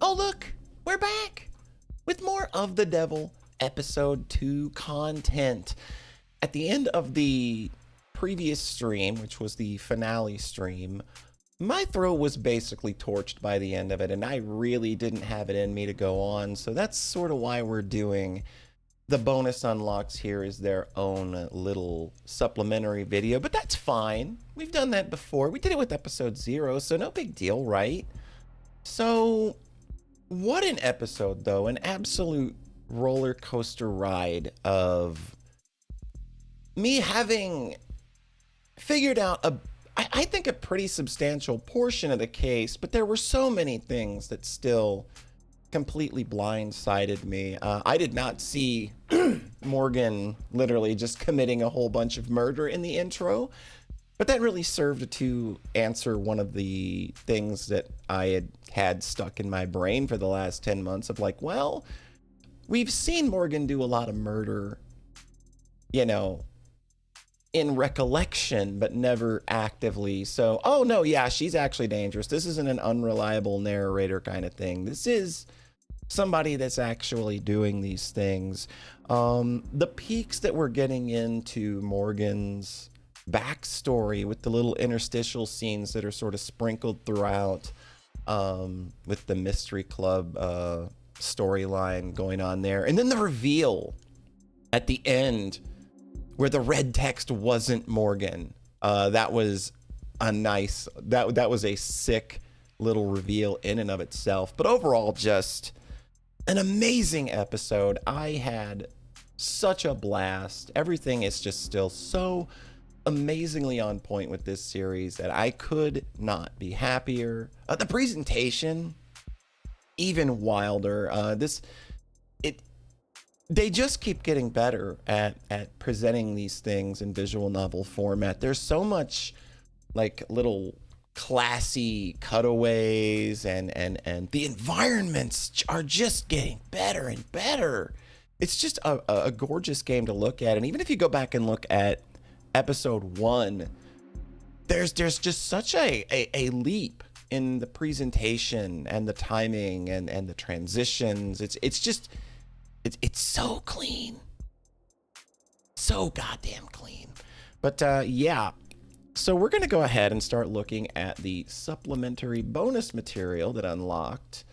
Oh, look, we're back with more of The Devil Episode 2 content. At the end of the previous stream, which was the finale stream, my throat was basically torched by the end of it, and I really didn't have it in me to go on, so that's sort of why we're doing the bonus unlocks here is their own little supplementary video, but that's fine. We've done that before. We did it with episode 0, so no big deal, right? So, what an episode, though. An absolute roller coaster ride of me having figured out I think a pretty substantial portion of the case, but there were so many things that still completely blindsided me. I did not see Morgan literally just committing a whole bunch of murder in the intro, but that really served to answer one of the things that I had stuck in my brain for the last 10 months of like, well, we've seen Morgan do a lot of murder, you know, in recollection, but never actively. So, oh no, yeah, she's actually dangerous. This isn't an unreliable narrator kind of thing. This is somebody that's actually doing these things. The peaks that we're getting into Morgan's backstory with the little interstitial scenes that are sort of sprinkled throughout, with the Mystery Club storyline going on there. And then the reveal at the end where the red text wasn't Morgan. That was a nice, that was a sick little reveal in and of itself. But overall, just an amazing episode. I had such a blast. Everything is just still so amazingly on point with this series that I could not be happier. The presentation, even wilder. They just keep getting better at presenting these things in visual novel format. There's so much like little classy cutaways and the environments are just getting better and better. It's just a gorgeous game to look at. And even if you go back and look at episode 1, there's just such a leap in the presentation and the timing and the transitions. It's so clean. So goddamn clean. But yeah. So we're going to go ahead and start looking at the supplementary bonus material that unlocked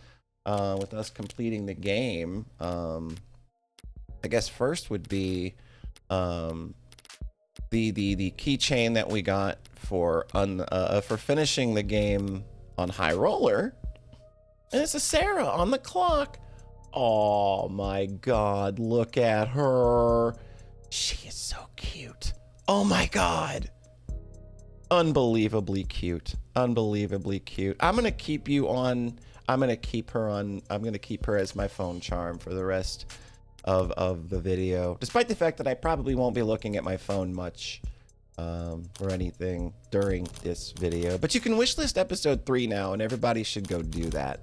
with us completing the game. I guess first would be the keychain that we got for finishing the game on High Roller. And it's a Sarah on the clock. Oh my god, look at her. She is so cute. Oh my god. Unbelievably cute. Unbelievably cute. I'm gonna keep her as my phone charm for the rest of the video. Despite the fact that I probably won't be looking at my phone much or anything during this video. But you can wishlist episode 3 now, and everybody should go do that.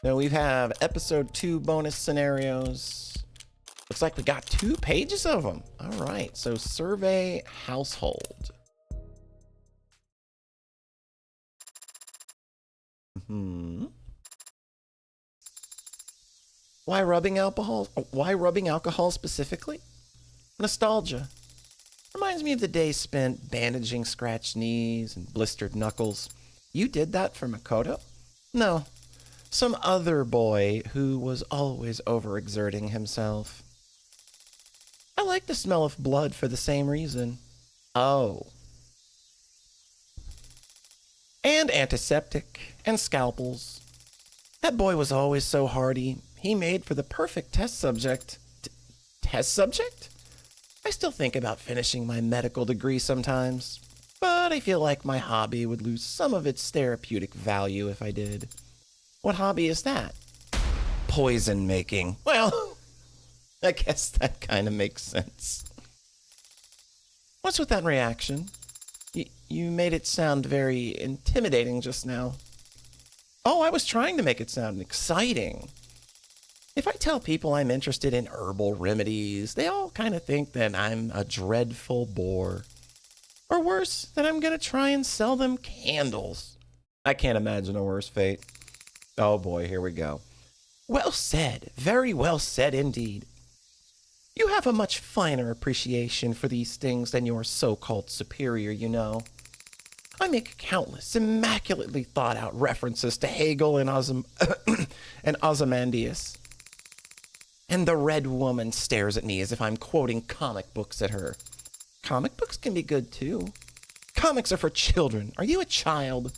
Now we have episode 2 bonus scenarios. Looks like we got 2 pages of them. All right, so survey household. Why rubbing alcohol? Why rubbing alcohol specifically? Nostalgia. Reminds me of the days spent bandaging scratched knees and blistered knuckles. You did that for Makoto? No. Some other boy who was always overexerting himself. I like the smell of blood for the same reason. Oh. And antiseptic and scalpels. That boy was always so hardy. He made for the perfect test subject. Test subject? I still think about finishing my medical degree sometimes, but I feel like my hobby would lose some of its therapeutic value if I did. What hobby is that? Poison making. Well, I guess that kind of makes sense. What's with that reaction? You made it sound very intimidating just now. Oh, I was trying to make it sound exciting. If I tell people I'm interested in herbal remedies, they all kind of think that I'm a dreadful bore. Or worse, that I'm gonna try and sell them candles. I can't imagine a worse fate. Oh boy, here we go. Well said. Very well said indeed. You have a much finer appreciation for these things than your so-called superior, you know. I make countless, immaculately thought-out references to Hegel and, and Ozymandias. And the red woman stares at me as if I'm quoting comic books at her. Comic books can be good, too. Comics are for children. Are you a child?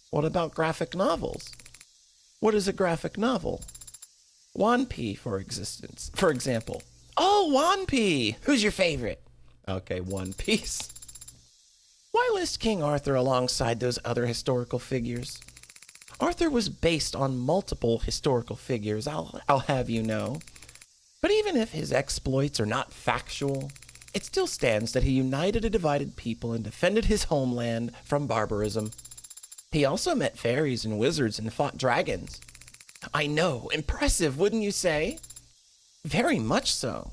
What about graphic novels? What is a graphic novel? One P, for example. Oh, One P! Who's your favorite? Okay, One Piece. Why list King Arthur alongside those other historical figures? Arthur was based on multiple historical figures, I'll have you know. But even if his exploits are not factual, it still stands that he united a divided people and defended his homeland from barbarism. He also met fairies and wizards and fought dragons. I know, impressive, wouldn't you say? Very much so.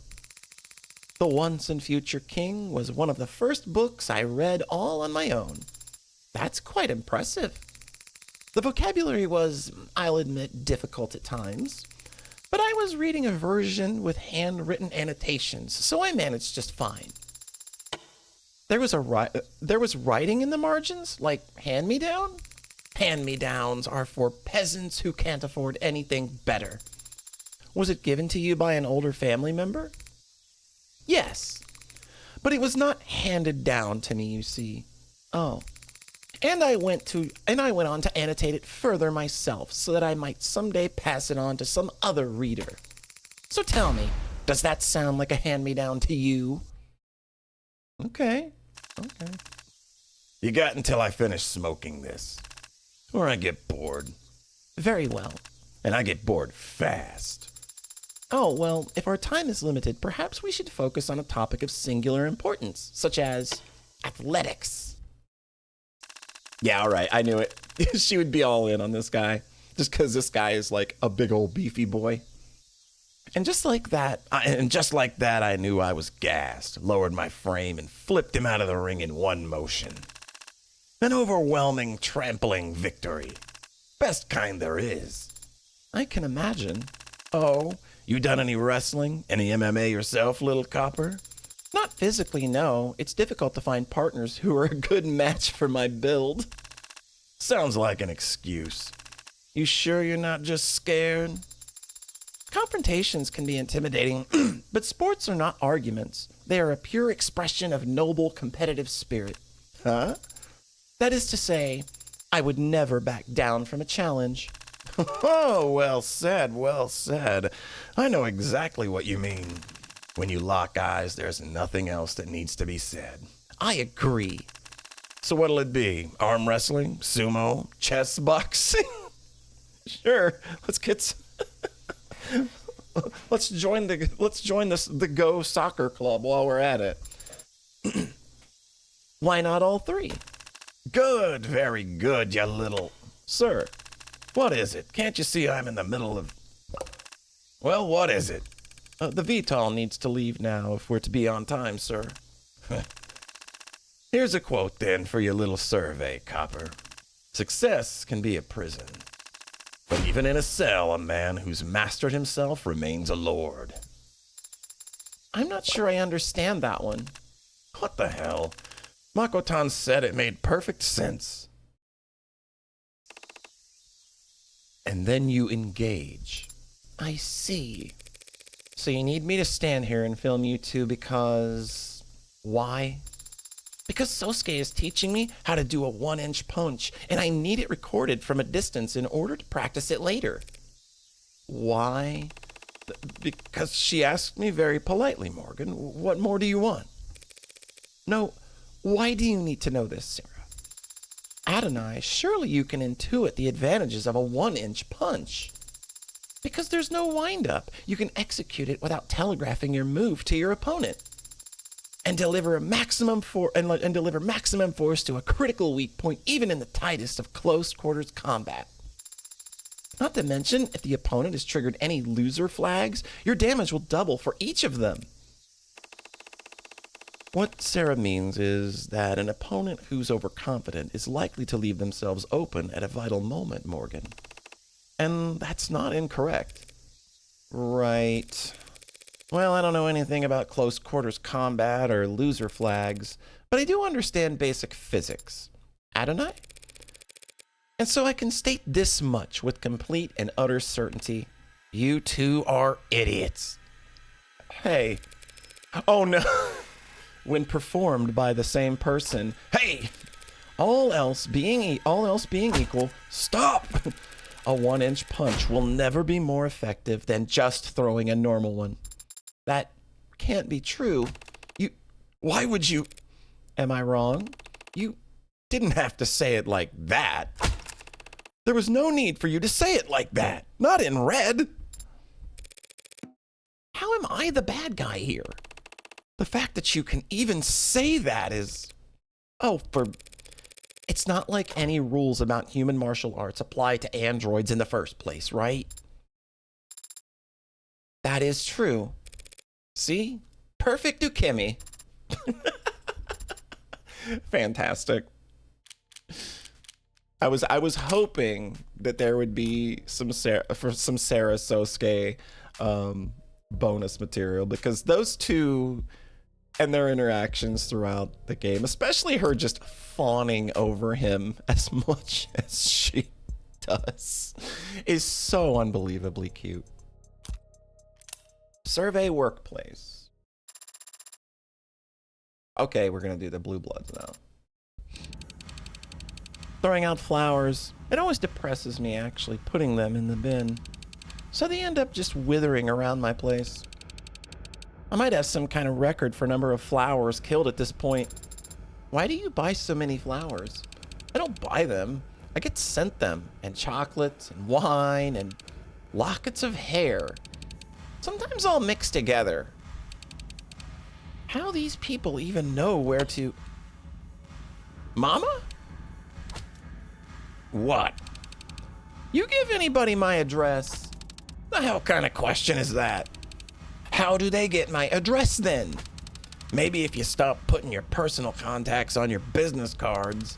The Once and Future King was one of the first books I read all on my own. That's quite impressive. The vocabulary was, I'll admit, difficult at times, but I was reading a version with handwritten annotations, so I managed just fine. There was writing in the margins, like hand-me-down? Hand-me-downs are for peasants who can't afford anything better. Was it given to you by an older family member? Yes, but it was not handed down to me, you see. Oh. And I went on to annotate it further myself so that I might someday pass it on to some other reader. So tell me, does that sound like a hand-me-down to you? Okay. You got until I finish smoking this, or I get bored. Very well. And I get bored fast. Oh, well, if our time is limited, perhaps we should focus on a topic of singular importance, such as athletics. Yeah, all right, I knew it. She would be all in on this guy, just because this guy is like a big old beefy boy. And just like that, I knew I was gassed, lowered my frame, and flipped him out of the ring in one motion. An overwhelming, trampling victory. Best kind there is. I can imagine. Oh, you done any wrestling? Any MMA yourself, little copper? Not physically, no. It's difficult to find partners who are a good match for my build. Sounds like an excuse. You sure you're not just scared? Confrontations can be intimidating, but sports are not arguments. They are a pure expression of noble competitive spirit. Huh? That is to say, I would never back down from a challenge. Oh, well said, well said. I know exactly what you mean. When you lock eyes, there's nothing else that needs to be said. I agree. So what'll it be? Arm wrestling? Sumo? Chess boxing? Sure, let's join the Go Soccer Club while we're at it. Why not all three? Good, very good, you little... Sir, what is it? Can't you see I'm in the middle of... Well, what is it? The VTOL needs to leave now if we're to be on time, sir. Here's a quote then for your little survey, Copper. Success can be a prison. But even in a cell, a man who's mastered himself remains a lord. I'm not sure I understand that one. What the hell? Makotan said it made perfect sense. And then you engage. I see. So you need me to stand here and film you two because... Why? Because Sosuke is teaching me how to do a 1-inch punch, and I need it recorded from a distance in order to practice it later. Why? Because she asked me very politely, Morgan. What more do you want? No, why do you need to know this, Sarah? Adonai, surely you can intuit the advantages of a 1-inch punch. Because there's no wind-up. You can execute it without telegraphing your move to your opponent. And deliver maximum force to a critical weak point, even in the tightest of close quarters combat. Not to mention, if the opponent has triggered any loser flags, your damage will double for each of them. What Sarah means is that an opponent who's overconfident is likely to leave themselves open at a vital moment, Morgan. And that's not incorrect. Right. Well, I don't know anything about close quarters combat or loser flags, but I do understand basic physics. Adonai? And so I can state this much with complete and utter certainty. You two are idiots. Hey. Oh no. When performed by the same person. Hey! All else being equal, stop! A 1-inch punch will never be more effective than just throwing a normal one. That can't be true. Why would you? Am I wrong? You didn't have to say it like that. There was no need for you to say it like that. Not in red. How am I the bad guy here? The fact that you can even say that is... It's not like any rules about human martial arts apply to androids in the first place, right? That is true. See? Perfect Ukemi. Fantastic. I was hoping that there would be some Sarah Sosuke bonus material, because those two and their interactions throughout the game, especially her just fawning over him as much as she does, is so unbelievably cute. Survey workplace. Okay, we're gonna do the Blue Bloods now. Throwing out flowers. It always depresses me, actually, putting them in the bin. So they end up just withering around my place. I might have some kind of record for number of flowers killed at this point. Why do you buy so many flowers? I don't buy them. I get sent them, and chocolates, and wine, and lockets of hair. Sometimes all mixed together. How these people even know where to... Mama? What? You give anybody my address? The hell kind of question is that? How do they get my address then? Maybe if you stop putting your personal contacts on your business cards,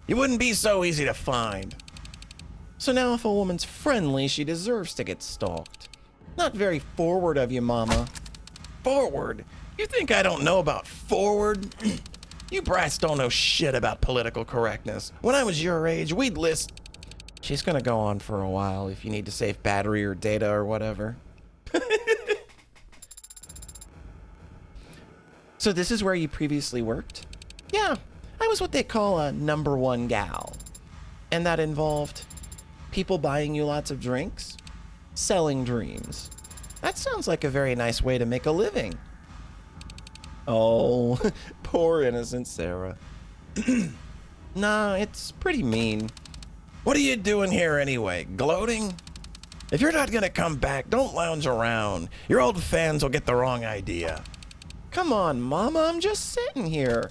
you wouldn't be so easy to find. So now if a woman's friendly, she deserves to get stalked. Not very forward of you, Mama. Forward? You think I don't know about forward? You brats don't know shit about political correctness. When I was your age, we'd list... She's gonna go on for a while if you need to save battery or data or whatever. So this is where you previously worked? Yeah, I was what they call a #1 gal. And that involved people buying you lots of drinks, selling dreams. That sounds like a very nice way to make a living. Oh, poor innocent Sarah. Nah, it's pretty mean. What are you doing here anyway? Gloating? If you're not gonna come back, don't lounge around. Your old fans will get the wrong idea. Come on, Mama, I'm just sitting here.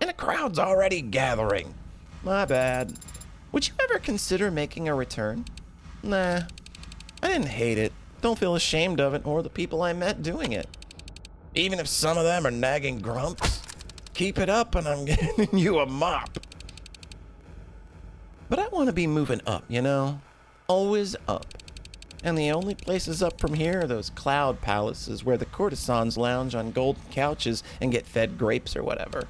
And a crowd's already gathering. My bad. Would you ever consider making a return? Nah, I didn't hate it. Don't feel ashamed of it or the people I met doing it. Even if some of them are nagging grumps, keep it up and I'm getting you a mop. But I want to be moving up, you know? Always up. And the only places up from here are those cloud palaces where the courtesans lounge on golden couches and get fed grapes or whatever.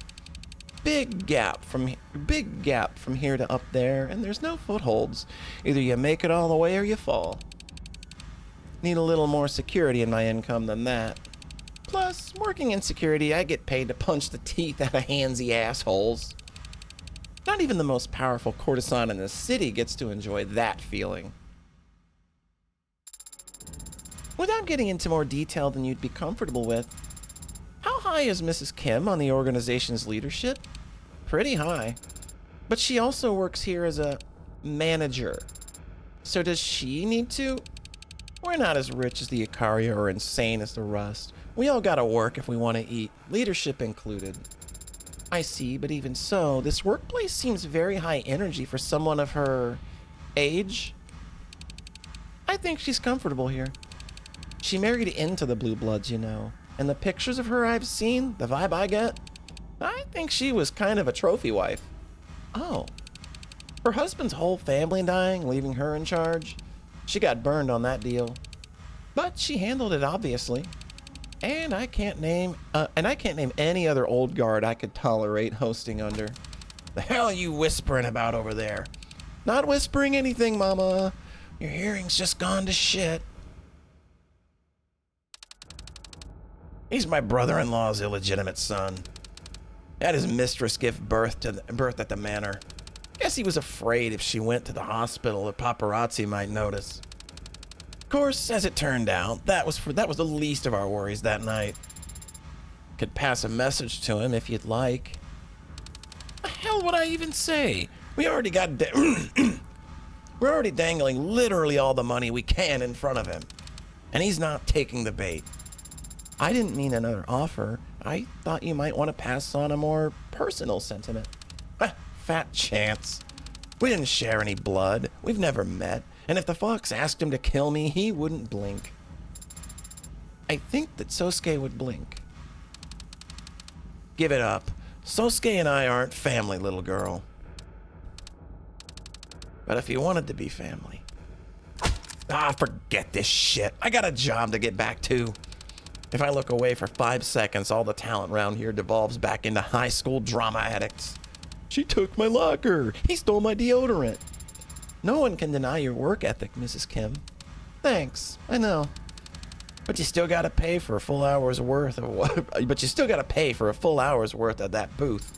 Big gap from here to up there, and there's no footholds. Either you make it all the way or you fall. Need a little more security in my income than that. Plus, working in security, I get paid to punch the teeth out of handsy assholes. Not even the most powerful courtesan in the city gets to enjoy that feeling. Without getting into more detail than you'd be comfortable with, how high is Mrs. Kim on the organization's leadership? Pretty high. But she also works here as a manager. So does she need to? We're not as rich as the Icaria or insane as the Rust. We all gotta work if we want to eat, leadership included. I see, but even so, this workplace seems very high energy for someone of her age. I think she's comfortable here. She married into the Blue Bloods, you know. And the pictures of her I've seen, the vibe I get, I think she was kind of a trophy wife. Oh. Her husband's whole family dying, leaving her in charge. She got burned on that deal. But she handled it, obviously. And I can't name any other old guard I could tolerate hosting under. The hell are you whispering about over there? Not whispering anything, Mama. Your hearing's just gone to shit. He's my brother-in-law's illegitimate son. Had his mistress give birth at the manor. Guess he was afraid if she went to the hospital, the paparazzi might notice. Of course, as it turned out, that was the least of our worries that night. Could pass a message to him if you'd like. The hell would I even say? We're already dangling literally all the money we can in front of him, and he's not taking the bait. I didn't mean another offer. I thought you might want to pass on a more personal sentiment. Fat chance. We didn't share any blood. We've never met. And if the fox asked him to kill me, he wouldn't blink. I think that Sosuke would blink. Give it up. Sosuke and I aren't family, little girl. But if you wanted to be family... forget this shit. I got a job to get back to. If I look away for 5 seconds, all the talent around here devolves back into high school drama addicts. She took my locker. He stole my deodorant. No one can deny your work ethic, Mrs. Kim. Thanks, I know. But you still gotta pay for a full hour's worth of that booth.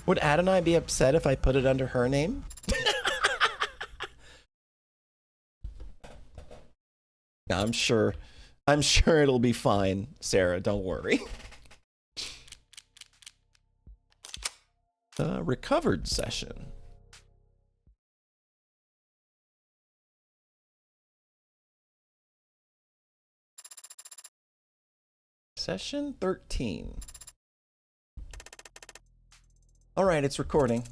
Would Adonai be upset if I put it under her name? I'm sure it'll be fine, Sarah, don't worry. Recovered session. Session 13. All right, it's recording.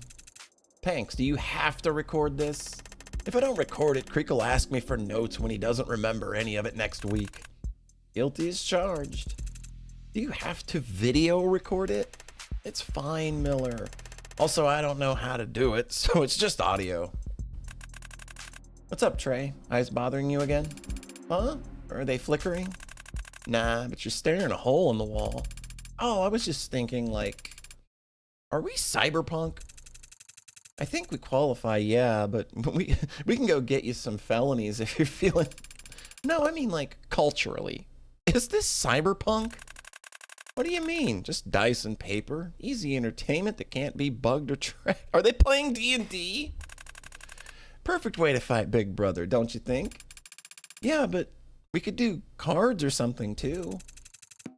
Tanks, do you have to record this? If I don't record it, Creek will ask me for notes when he doesn't remember any of it next week. Guilty as charged. Do you have to video record it? It's fine, Miller. Also, I don't know how to do it, so it's just audio. What's up, Trey? Eyes bothering you again? Huh? Or are they flickering? Nah, but you're staring a hole in the wall. Oh, I was just thinking, like, are we cyberpunk? I think we qualify, yeah, but we can go get you some felonies if you're feeling... No, I mean, like, culturally. Is this cyberpunk? What do you mean? Just dice and paper? Easy entertainment that can't be bugged or tracked. Are they playing D&D? Perfect way to fight Big Brother, don't you think? Yeah, but we could do cards or something, too.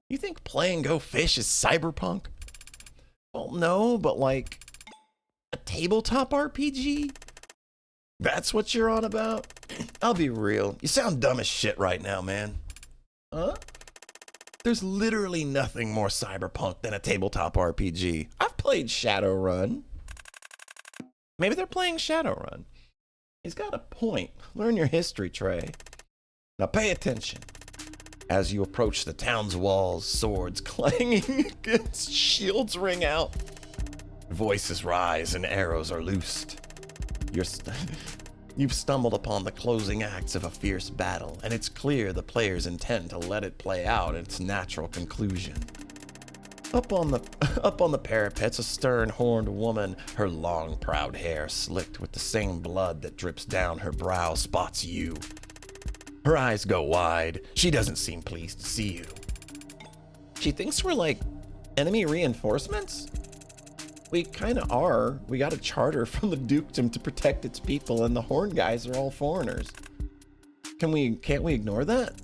You think play and go fish is cyberpunk? Well, no, but like a tabletop RPG? That's what you're on about? I'll be real. You sound dumb as shit right now, man. Huh? There's literally nothing more cyberpunk than a tabletop RPG. I've played Shadowrun. Maybe they're playing Shadowrun. He's got a point. Learn your history, Trey. Now pay attention. As you approach the town's walls, swords clanging against shields ring out. Voices rise and arrows are loosed. You've stumbled upon the closing acts of a fierce battle, and it's clear the players intend to let it play out its natural conclusion. Up on the parapets, a stern-horned woman, her long, proud hair slicked with the same blood that drips down her brow, spots you. Her eyes go wide. She doesn't seem pleased to see you. She thinks we're like enemy reinforcements? We kinda are. We got a charter from the dukedom to protect its people, and the Horn guys are all foreigners. Can't we ignore that?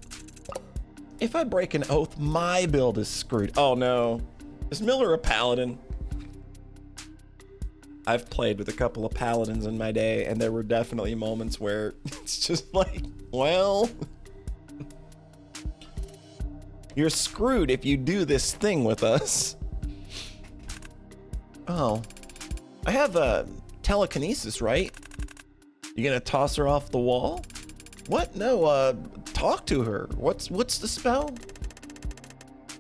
If I break an oath, my build is screwed. Oh no. Is Miller a paladin? I've played with a couple of paladins in my day, and there were definitely moments where it's just like, well, you're screwed if you do this thing with us. Oh, I have telekinesis, right? You gonna toss her off the wall? What? No, talk to her. What's the spell?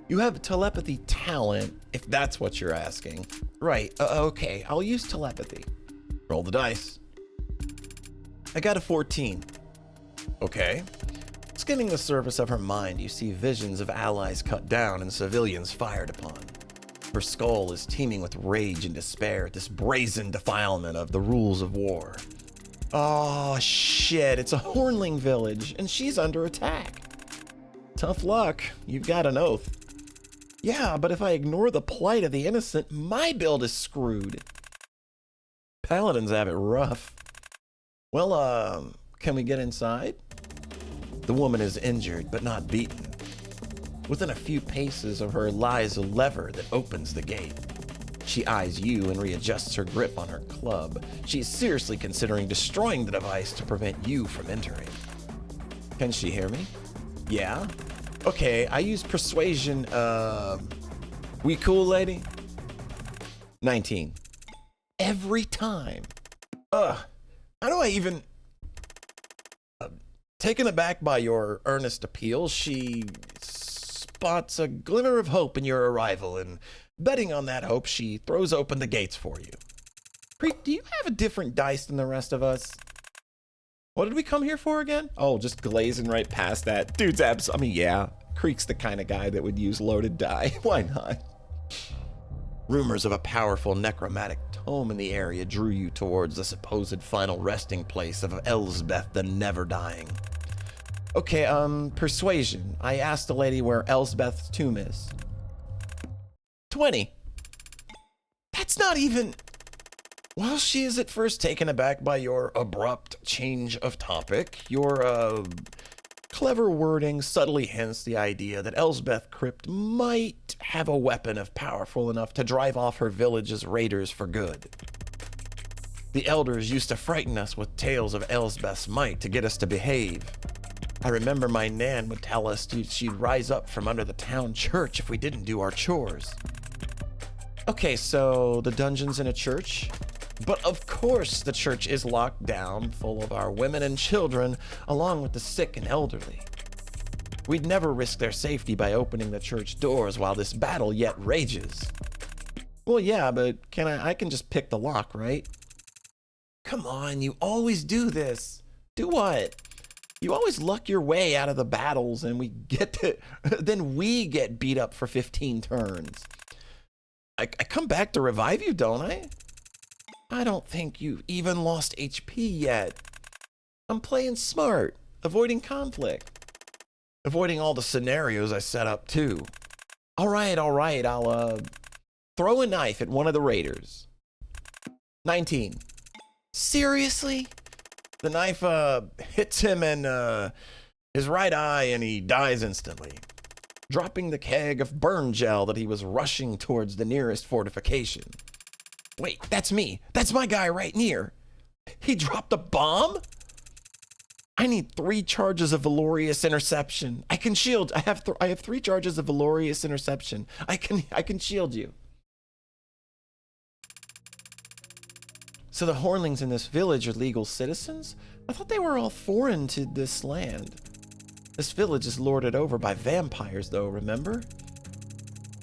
You have telepathy talent, if that's what you're asking. Right, okay, I'll use telepathy. Roll the dice. I got a 14. Okay. Skimming the surface of her mind, you see visions of allies cut down and civilians fired upon. Her skull is teeming with rage and despair at this brazen defilement of the rules of war. Oh shit, it's a Hornling village, and she's under attack. Tough luck, you've got an oath. Yeah, but if I ignore the plight of the innocent, my build is screwed. Paladins have it rough. Well, can we get inside? The woman is injured, but not beaten. Within a few paces of her lies a lever that opens the gate. She eyes you and readjusts her grip on her club. She is seriously considering destroying the device to prevent you from entering. Can she hear me? Yeah? Okay, I use persuasion, we cool, lady? 19. Every time. How do I even... Taken aback by your earnest appeal, she spots a glimmer of hope in your arrival, and betting on that hope, she throws open the gates for you. Creep, do you have a different dice than the rest of us? What did we come here for again? Oh, just glazing right past that. Dude's yeah. Creek's the kind of guy that would use loaded die. Why not? Rumors of a powerful necromantic tome in the area drew you towards the supposed final resting place of Elsbeth the Never-Dying. Okay, persuasion. I asked the lady where Elsbeth's tomb is. 20. That's not even... While she is at first taken aback by your abrupt change of topic, your, clever wording subtly hints the idea that Elsbeth Crypt might have a weapon powerful enough to drive off her village's raiders for good. The elders used to frighten us with tales of Elsbeth's might to get us to behave. I remember my nan would tell us she'd rise up from under the town church if we didn't do our chores. Okay, so the dungeon's in a church? But of course the church is locked down, full of our women and children, along with the sick and elderly. We'd never risk their safety by opening the church doors while this battle yet rages. Well, yeah, but I can just pick the lock, right? Come on, you always do this. Do what? You always luck your way out of the battles and then we get beat up for 15 turns. I come back to revive you, don't I? I don't think you've even lost HP yet. I'm playing smart, avoiding conflict. Avoiding all the scenarios I set up too. All right, I'll throw a knife at one of the raiders. 19. Seriously? The knife hits him in his right eye and he dies instantly, dropping the keg of burn gel that he was rushing towards the nearest fortification. Wait, that's me. That's my guy right near. He dropped a bomb? I need 3 charges of Valorious Interception. I can shield. I have 3 charges of Valorious Interception. I can shield you. So the Hornlings in this village are legal citizens? I thought they were all foreign to this land. This village is lorded over by vampires, though, remember?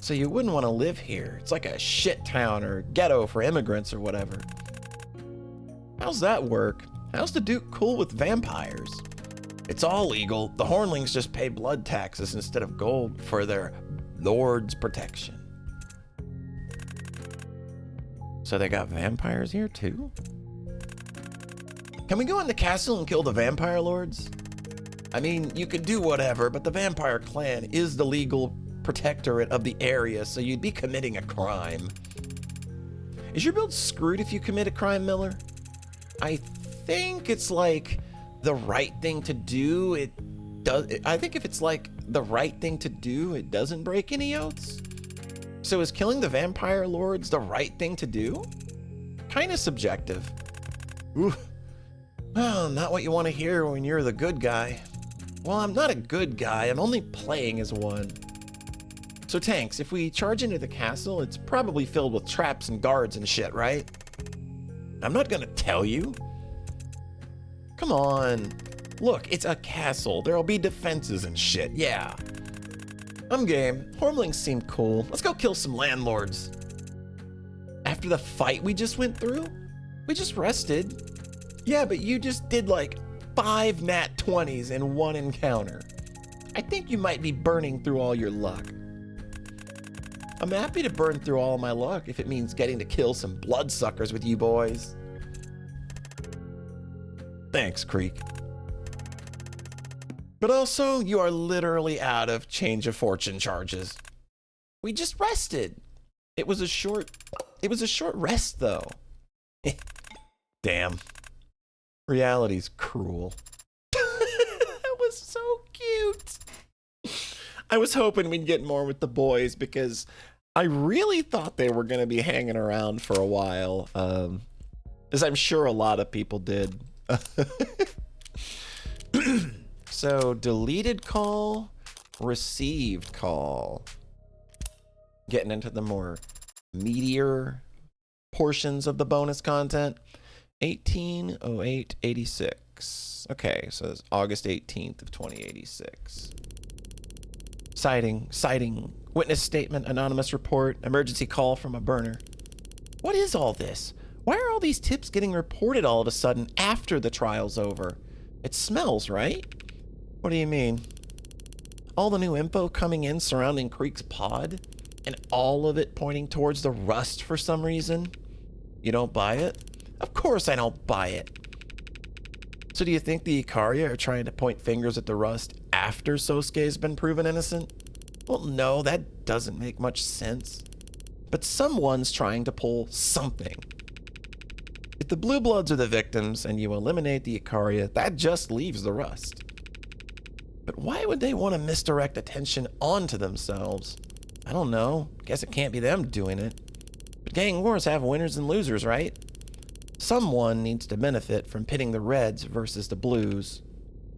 So you wouldn't want to live here. It's like a shit town or ghetto for immigrants or whatever. How's that work? How's the Duke cool with vampires? It's all legal. The Hornlings just pay blood taxes instead of gold for their lord's protection. So they got vampires here too? Can we go in the castle and kill the vampire lords? I mean, you could do whatever, but the vampire clan is the legal protectorate of the area, so you'd be committing a crime. Is your build screwed if you commit a crime, Miller? I think it's like the right thing to do. I think if it's like the right thing to do, it doesn't break any oaths. So is killing the vampire lords the right thing to do? Kind of subjective. Ooh. Well, not what you want to hear when you're the good guy. Well, I'm not a good guy. I'm only playing as one. So Tanks, if we charge into the castle, it's probably filled with traps and guards and shit, right? I'm not gonna tell you. Come on. Look, it's a castle. There'll be defenses and shit, yeah. I'm game. Hormlings seem cool. Let's go kill some landlords. After the fight we just went through? We just rested. Yeah, but you just did like 5 nat 20s in one encounter. I think you might be burning through all your luck. I'm happy to burn through all my luck if it means getting to kill some bloodsuckers with you boys. Thanks, Creek. But also, you are literally out of change of fortune charges. We just rested. It was a short rest though. Damn. Reality's cruel. That was so cute. I was hoping we'd get more with the boys because I really thought they were going to be hanging around for a while, as I'm sure a lot of people did. So, deleted call, received call. Getting into the more meatier portions of the bonus content. 180886. Okay, so it's August 18th of 2086. Citing, witness statement, anonymous report, emergency call from a burner. What is all this? Why are all these tips getting reported all of a sudden after the trial's over? It smells, right? What do you mean? All the new info coming in surrounding Creek's pod, and all of it pointing towards the rust for some reason? You don't buy it? Of course I don't buy it. So do you think the Ikaria are trying to point fingers at the rust after Sosuke's been proven innocent? Well, no, that doesn't make much sense. But someone's trying to pull something. If the Blue Bloods are the victims and you eliminate the Ikaria, that just leaves the rust. But why would they want to misdirect attention onto themselves? I don't know. Guess it can't be them doing it. But gang wars have winners and losers, right? Someone needs to benefit from pitting the Reds versus the Blues.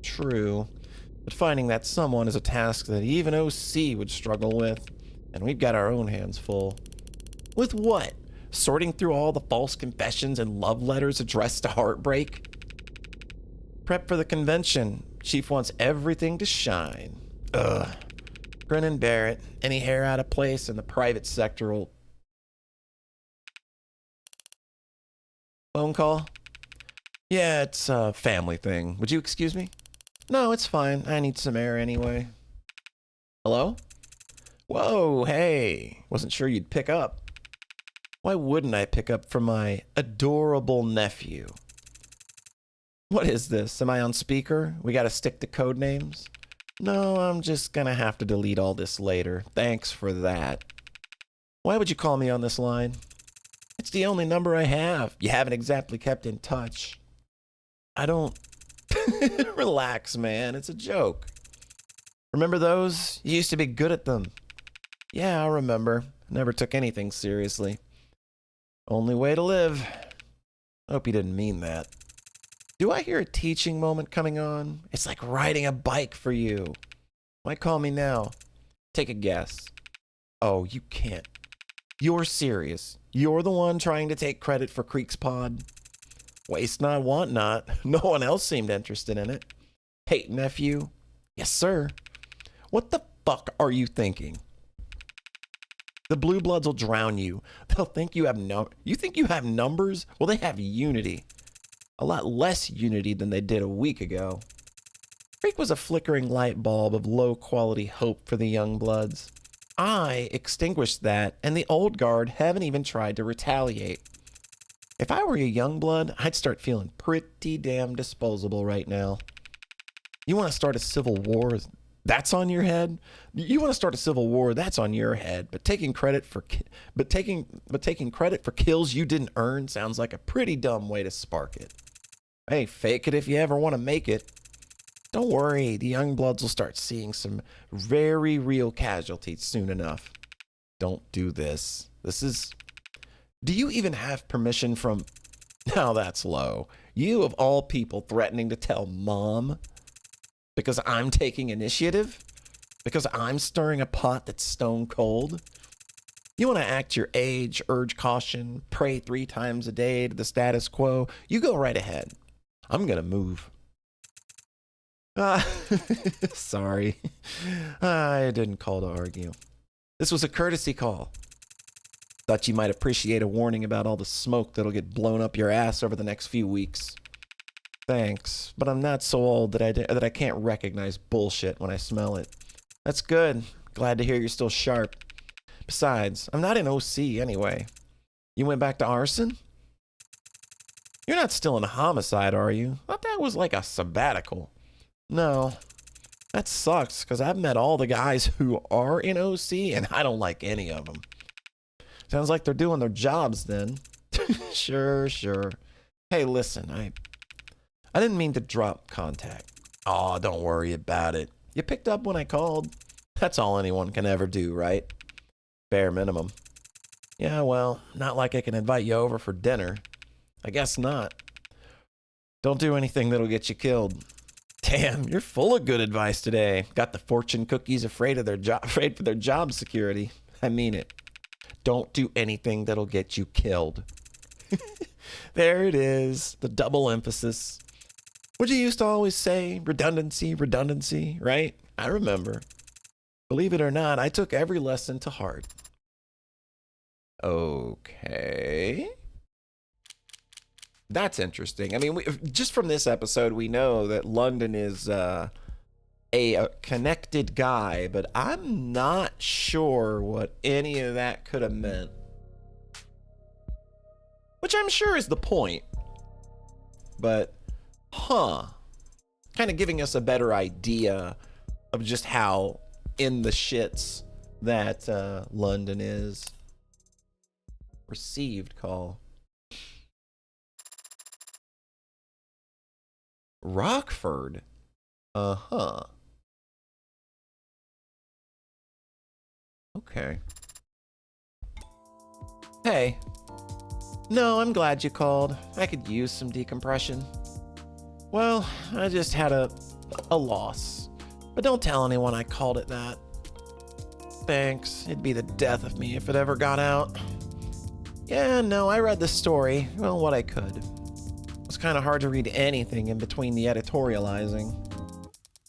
True. But finding that someone is a task that even OC would struggle with. And we've got our own hands full. With what? Sorting through all the false confessions and love letters addressed to Heartbreak? Prep for the convention. Chief wants everything to shine. Ugh. Grin and bear it. Any hair out of place in the private sector will... Phone call? Yeah, it's a family thing. Would you excuse me? No, it's fine. I need some air anyway. Hello? Whoa, hey. Wasn't sure you'd pick up. Why wouldn't I pick up from my adorable nephew? What is this? Am I on speaker? We gotta stick to code names? No, I'm just gonna have to delete all this later. Thanks for that. Why would you call me on this line? It's the only number I have. You haven't exactly kept in touch. I don't... Relax, man. It's a joke. Remember those? You used to be good at them. Yeah, I remember. Never took anything seriously. Only way to live. Hope you didn't mean that. Do I hear a teaching moment coming on? It's like riding a bike for you. Why call me now? Take a guess. Oh, you can't. You're serious. You're the one trying to take credit for Creek's pod. Waste not, want not. No one else seemed interested in it. Hey, nephew. Yes, sir. What the fuck are you thinking? The Blue Bloods will drown you. They'll think you have You think you have numbers? Well, they have unity. A lot less unity than they did a week ago. Creek was a flickering light bulb of low-quality hope for the young bloods. I extinguished that, and the old guard haven't even tried to retaliate. If I were a young blood, I'd start feeling pretty damn disposable right now. You want to start a civil war? That's on your head. You want to start a civil war? That's on your head. But taking credit for kills you didn't earn sounds like a pretty dumb way to spark it. Hey, fake it if you ever want to make it. Don't worry, the young bloods will start seeing some very real casualties soon enough. Don't do this. Do you even have permission from... Now that's low. You of all people threatening to tell Mom? Because I'm taking initiative? Because I'm stirring a pot that's stone cold? You want to act your age, urge caution, pray 3 times a day to the status quo? You go right ahead. I'm going to move. Uh, sorry. I didn't call to argue. This was a courtesy call. Thought you might appreciate a warning about all the smoke that'll get blown up your ass over the next few weeks. Thanks, but I'm not so old that I can't recognize bullshit when I smell it. That's good. Glad to hear you're still sharp. Besides, I'm not in OC anyway. You went back to arson? You're not still in homicide, are you? I thought that was like a sabbatical. No. That sucks, because I've met all the guys who are in OC, and I don't like any of them. Sounds like they're doing their jobs then. Sure. Hey, listen, I didn't mean to drop contact. Aw, don't worry about it. You picked up when I called. That's all anyone can ever do, right? Bare minimum. Yeah, well, not like I can invite you over for dinner. I guess not. Don't do anything that'll get you killed. Damn, you're full of good advice today. Got the fortune cookies afraid for their job security. I mean it. Don't do anything that'll get you killed. There it is, the double emphasis. What you used to always say, redundancy, right? I remember. Believe it or not, I took every lesson to heart. Okay. That's interesting. I mean, just from this episode, we know that London is a connected guy, but I'm not sure what any of that could have meant. Which I'm sure is the point. But, kind of giving us a better idea of just how in the shits that London is. Received call. Rockford? Uh-huh. Okay. Hey. No, I'm glad you called. I could use some decompression. Well, I just had a loss. But don't tell anyone I called it that. Thanks. It'd be the death of me if it ever got out. Yeah, no, I read the story. Well, what I could. It was kind of hard to read anything in between the editorializing.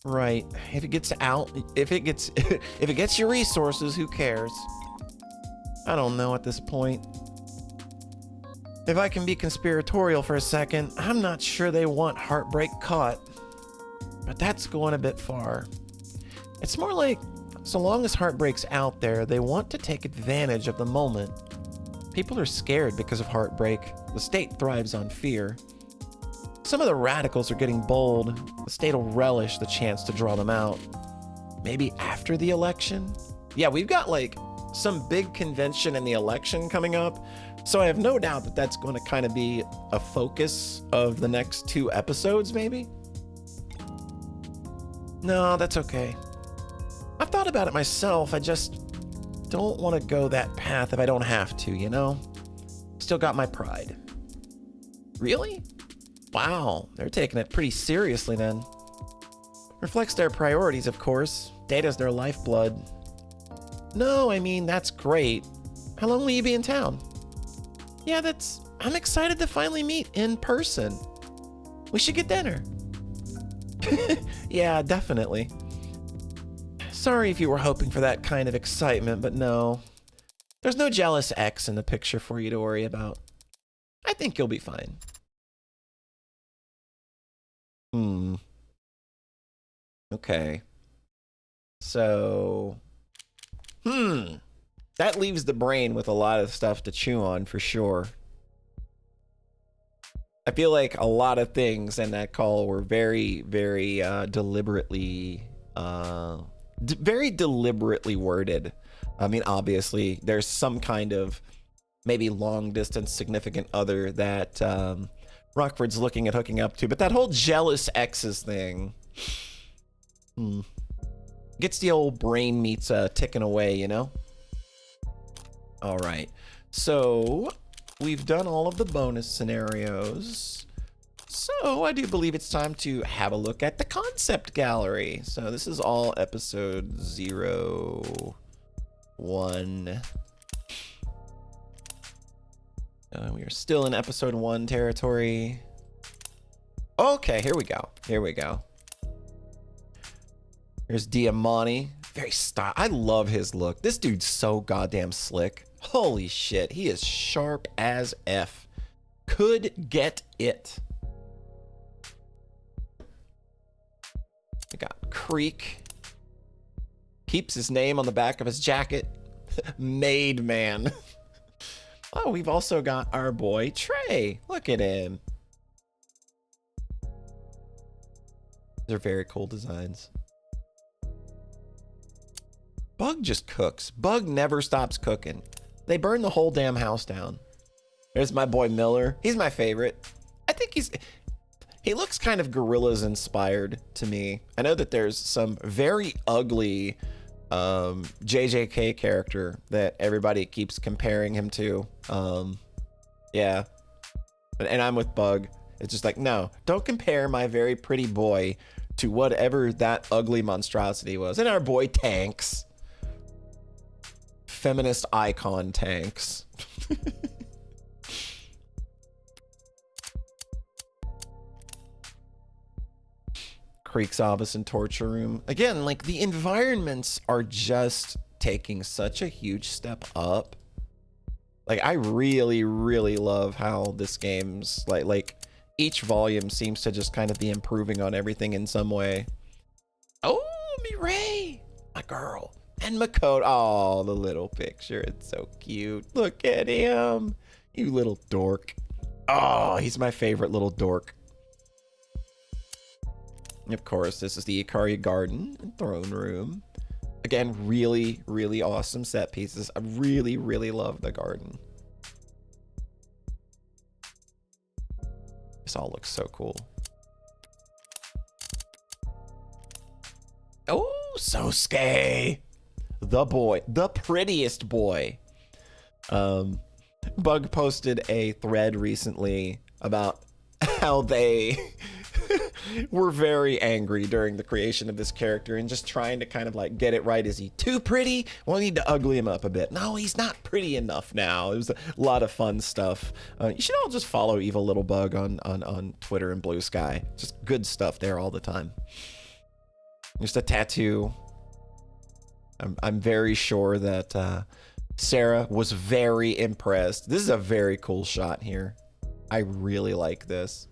Right. If it gets out, if it gets your resources, who cares? I don't know at this point. If I can be conspiratorial for a second, I'm not sure they want Heartbreak caught. But that's going a bit far. It's more like, so long as Heartbreak's out there, they want to take advantage of the moment. People are scared because of Heartbreak. The state thrives on fear. Some of the radicals are getting bold. The state will relish the chance to draw them out. Maybe after the election? Yeah, we've got like some big convention in the election coming up. So I have no doubt that that's going to kind of be a focus of the next 2 episodes, maybe? No, that's okay. I've thought about it myself. I just don't want to go that path if I don't have to, you know? Still got my pride. Really? Wow, they're taking it pretty seriously then. Reflects their priorities, of course. Data's their lifeblood. No, I mean, that's great. How long will you be in town? Yeah, I'm excited to finally meet in person. We should get dinner. Yeah, definitely. Sorry if you were hoping for that kind of excitement, but no. There's no jealous ex in the picture for you to worry about. I think you'll be fine. Okay. So, that leaves the brain with a lot of stuff to chew on for sure. I feel like a lot of things in that call were very, very deliberately, very deliberately worded. I mean, obviously, there's some kind of maybe long distance significant other that Rockford's looking at hooking up to, but that whole jealous exes thing gets the old brain meats ticking away, you know? All right, so we've done all of the bonus scenarios. So I do believe it's time to have a look at the concept gallery. So this is all episode 01. We are still in episode 1 territory. Okay, here we go. There's Diamante. Very style. I love his look. This dude's so goddamn slick. Holy shit. He is sharp as F. Could get it. We got Creek. Keeps his name on the back of his jacket. Made man. Oh, we've also got our boy Trey. Look at him. They're very cool designs. Bug just cooks. Bug never stops cooking. They burn the whole damn house down. There's my boy Miller. He's my favorite. I think he looks kind of Gorillaz inspired to me. I know that there's some very ugly JJK character that everybody keeps comparing him to. Yeah. And I'm with Bug. It's just like, no, don't compare my very pretty boy to whatever that ugly monstrosity was. And our boy Tanks. Feminist icon Tanks. Creek's office and torture room. Again, like the environments are just taking such a huge step up. Like I really, really love how this game's like each volume seems to just kind of be improving on everything in some way. Oh, Mireille, my girl. And Makoto. Oh, the little picture. It's so cute. Look at him. You little dork. Oh, he's my favorite little dork. Of course, this is the Ikari Garden and Throne Room. Again, really, really awesome set pieces. I really, really love the garden. This all looks so cool. Oh, Sosuke. The boy. The prettiest boy. Bug posted a thread recently about how they were very angry during the creation of this character and just trying to kind of like get it right. Is he too pretty? Well, we need to ugly him up a bit. No, he's not pretty enough now. It was a lot of fun stuff. You should all just follow Evil Little Bug on Twitter and Blue Sky. Just good stuff there all the time. Just a tattoo. I'm very sure that Sarah was very impressed. This is a very cool shot here. I really like this.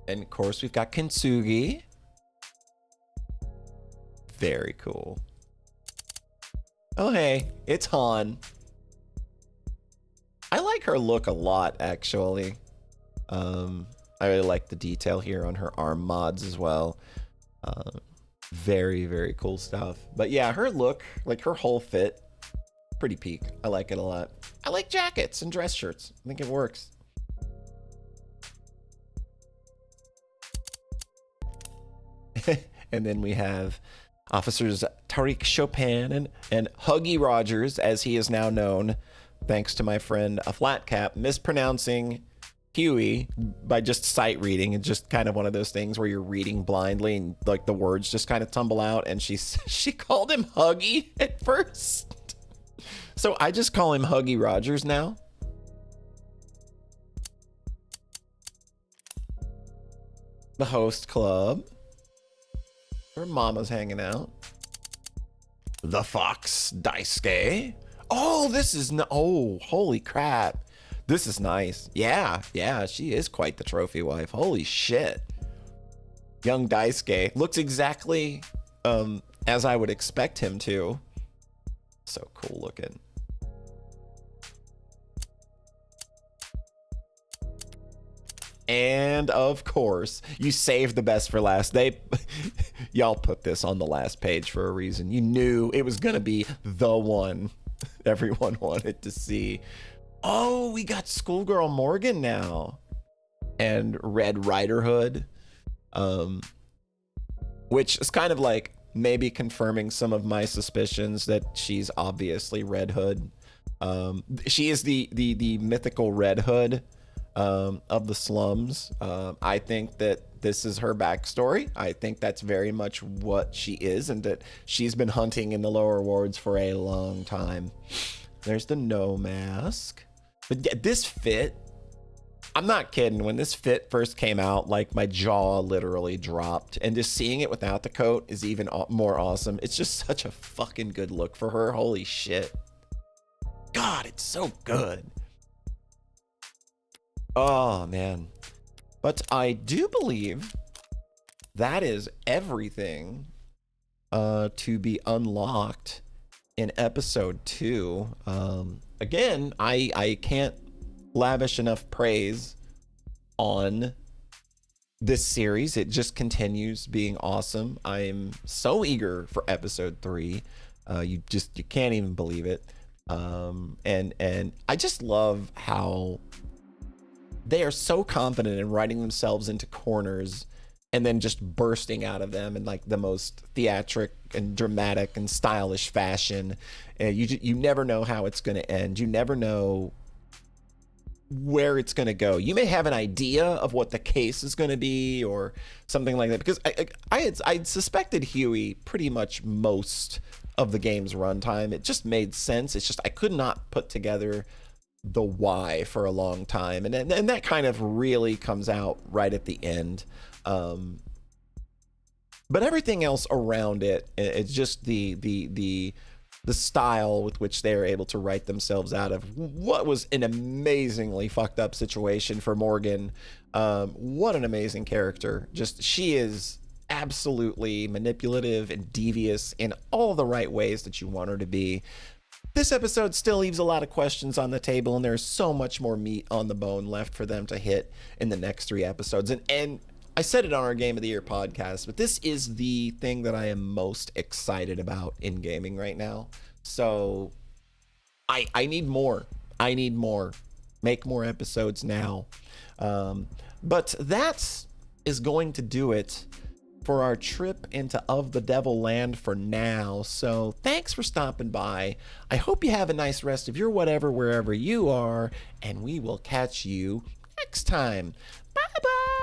And of course, we've got Kintsugi. Very cool. Oh, hey, it's Han. I like her look a lot, actually. I really like the detail here on her arm mods as well. Very, very cool stuff. But yeah, her look, like her whole fit, pretty peak. I like it a lot. I like jackets and dress shirts. I think it works. And then we have Officers Tariq Chopin and Huggy Rogers, as he is now known, thanks to my friend a Flatcap, mispronouncing Huey by just sight reading. It's just kind of one of those things where you're reading blindly and like the words just kind of tumble out, and she called him Huggy at first. So I just call him Huggy Rogers now. The Host Club. Where Mama's hanging out. The Fox Daisuke. Oh, this is oh, holy crap. This is nice. Yeah, she is quite the trophy wife. Holy shit. Young Daisuke looks exactly as I would expect him to. So cool looking. And of course, you saved the best for last. Y'all put this on the last page for a reason. You knew it was gonna be the one everyone wanted to see. Oh, we got Schoolgirl Morgan now, and Red Rider Hood, which is kind of like maybe confirming some of my suspicions that she's obviously Red Hood. She is the mythical Red Hood of the slums. I think that this is her backstory. I think that's very much what she is, and that she's been hunting in the lower wards for a long time. There's the no mask. But this fit, I'm not kidding. When this fit first came out, like my jaw literally dropped, and just seeing it without the coat is even more awesome. It's just such a fucking good look for her. Holy shit. God, it's so good. Oh, man. But I do believe that is everything to be unlocked in episode 2. Again, I can't lavish enough praise on this series. It just continues being awesome. I'm so eager for episode 3. You can't even believe it. And I just love how they are so confident in writing themselves into corners and then just bursting out of them in like the most theatric and dramatic and stylish fashion. And you never know how it's going to end. You never know where it's going to go. You may have an idea of what the case is going to be or something like that, because I suspected Huey pretty much most of the game's runtime. It just made sense. It's just I could not put together the why for a long time, and that kind of really comes out right at the end. But everything else around it's just the style with which they are able to write themselves out of what was an amazingly fucked up situation for Morgan. What an amazing character. Just, she is absolutely manipulative and devious in all the right ways that you want her to be. This episode still leaves a lot of questions on the table, and there's so much more meat on the bone left for them to hit in the next 3 episodes. And I said it on our Game of the Year podcast, but this is the thing that I am most excited about in gaming right now. So I need more. I need more. Make more episodes now. But that is going to do it for our trip into Of the Devil Land for now. So thanks for stopping by. I hope you have a nice rest of your whatever, wherever you are, and we will catch you next time. Bye-bye.